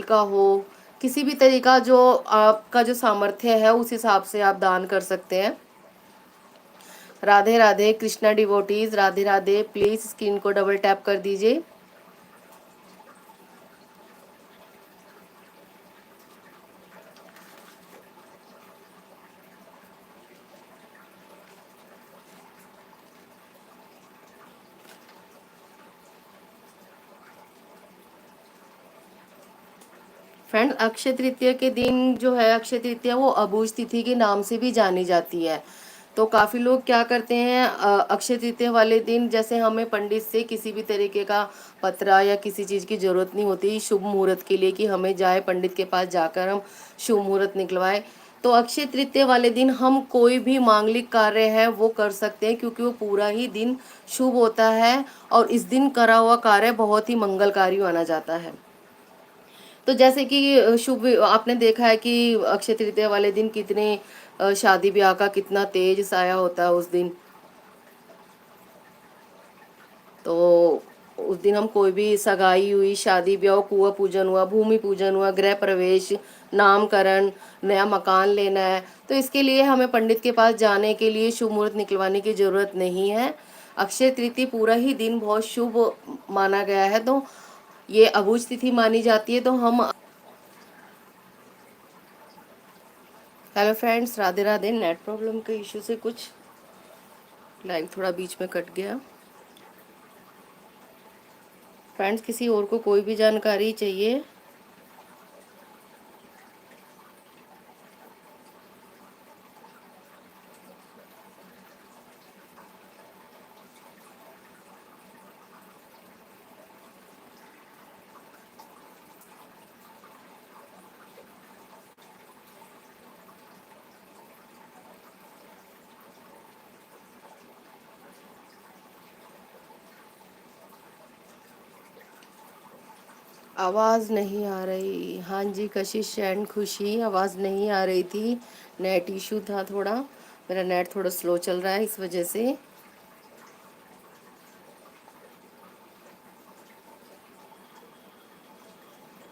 का हो, किसी भी तरीका जो आपका जो सामर्थ्य है उस हिसाब से आप दान कर सकते हैं। Radhe Radhe Krishna devotees, Radhe Radhe. Please screen को डबल टैप कर दीजिए। फ्रेंड, अक्षय तृतीया के दिन जो है, अक्षय तृतीया वो अबूझ तिथि के नाम से भी जानी जाती है। तो काफ़ी लोग क्या करते हैं, अक्षय तृतीया वाले दिन जैसे हमें पंडित से किसी भी तरीके का पत्रा या किसी चीज़ की ज़रूरत नहीं होती शुभ मुहूर्त के लिए कि हमें जाए पंडित के पास जाकर हम शुभ मुहूर्त निकलवाए। तो अक्षय तृतीया वाले दिन हम कोई भी मांगलिक कार्य है वो कर सकते हैं, क्योंकि वो पूरा ही दिन शुभ होता है और इस दिन करा हुआ कार्य बहुत ही मंगलकारी माना जाता है। तो जैसे कि शुभ आपने देखा है कि अक्षय तृतीया वाले दिन कितने शादी ब्याह का कितना तेज साया होता है उस दिन। तो उस दिन हम कोई भी सगाई हुई, शादी ब्याह, कुआं पूजन हुआ, भूमि पूजन हुआ, गृह प्रवेश, नामकरण, नया मकान लेना है, तो इसके लिए हमें पंडित के पास जाने के लिए शुभ मुहूर्त निकलवाने की जरूरत नहीं है। अक्षय तृतीया पूरा ही दिन बहुत शुभ माना गया है, तो ये अबूझ तिथि मानी जाती है। तो हम hello friends, Radhe Radhe. Net problem के इशू से कुछ लाइव थोड़ा बीच में कट गया। फ्रेंड्स, किसी और को कोई भी जानकारी चाहिए? आवाज़ नहीं आ रही। हाँ जी, कशिश एंड खुशी, आवाज़ नहीं आ रही थी। नेट इशू था थोड़ा, मेरा नेट थोड़ा स्लो चल रहा है इस वजह से।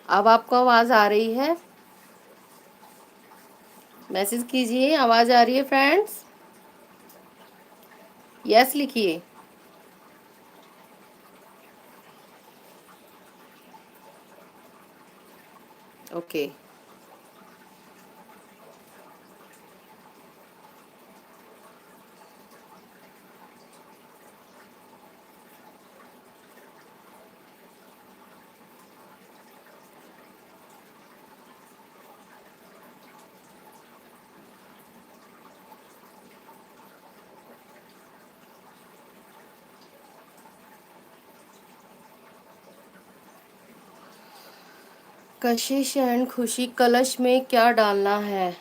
अब आपको आवाज़ आ रही है? मैसेज कीजिए, आवाज़ आ रही है फ्रेंड्स? यस लिखिए। ओके। कशिश एंड खुशी, कलश में क्या डालना है?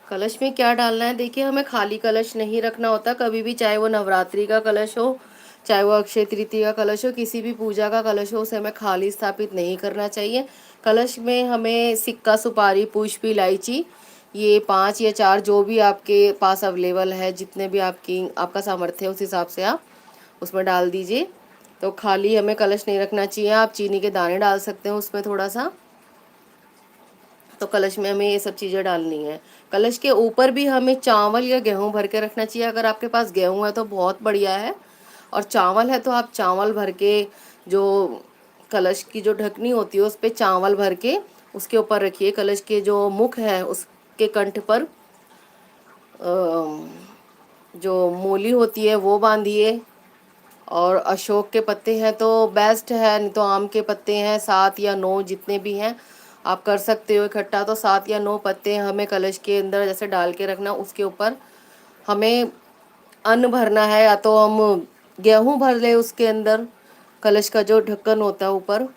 कलश में क्या डालना है, देखिए हमें खाली कलश नहीं रखना होता कभी भी, चाहे वो नवरात्रि का कलश हो, चाहे वो अक्षय तृतीया का कलश हो, किसी भी पूजा का कलश हो, उसे हमें खाली स्थापित नहीं करना चाहिए। कलश में हमें सिक्का, सुपारी, पुष्प, इलायची, ये 5 या 4 जो भी आपके पास अवेलेबल है, जितने भी आपका सामर्थ्य है उस हिसाब से आप उसमें डाल दीजिए। तो खाली हमें कलश नहीं रखना चाहिए। आप चीनी के दाने डाल सकते हैं उसमें थोड़ा सा। तो कलश में हमें ये सब चीज़ें डालनी है। कलश के ऊपर भी हमें चावल या गेहूं भर के रखना चाहिए। अगर आपके पास गेहूं है तो बहुत बढ़िया है, और चावल है तो आप चावल भर के, जो कलश की जो ढकनी होती है उस पर चावल भर के उसके ऊपर रखिए। कलश के जो मुख है उसके कंठ पर जो मूली होती है वो बांधिए। और अशोक के पत्ते हैं तो बेस्ट है, नहीं तो आम के पत्ते हैं, 7 या 9 जितने भी हैं आप कर सकते हो इकट्ठा। तो 7 या 9 पत्ते हमें कलश के अंदर जैसे डाल के रखना। उसके ऊपर हमें अन्न भरना है, या तो हम गेहूं भर ले उसके अंदर, कलश का जो ढक्कन होता है ऊपर,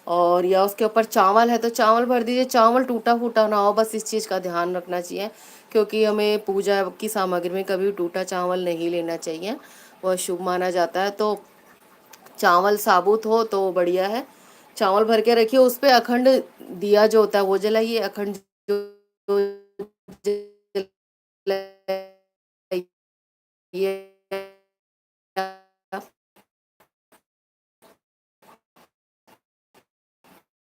और या उसके ऊपर चावल है तो चावल भर दीजिए। चावल टूटा फूटा ना हो, बस इस चीज़ का ध्यान रखना चाहिए, क्योंकि हमें पूजा की सामग्री में कभी टूटा चावल नहीं लेना चाहिए, वह शुभ माना जाता है। तो चावल साबुत हो तो बढ़िया है। चावल भर के रखिए, उस पे अखंड दिया जो होता है वो जलाइए। अखंड जो जलाइए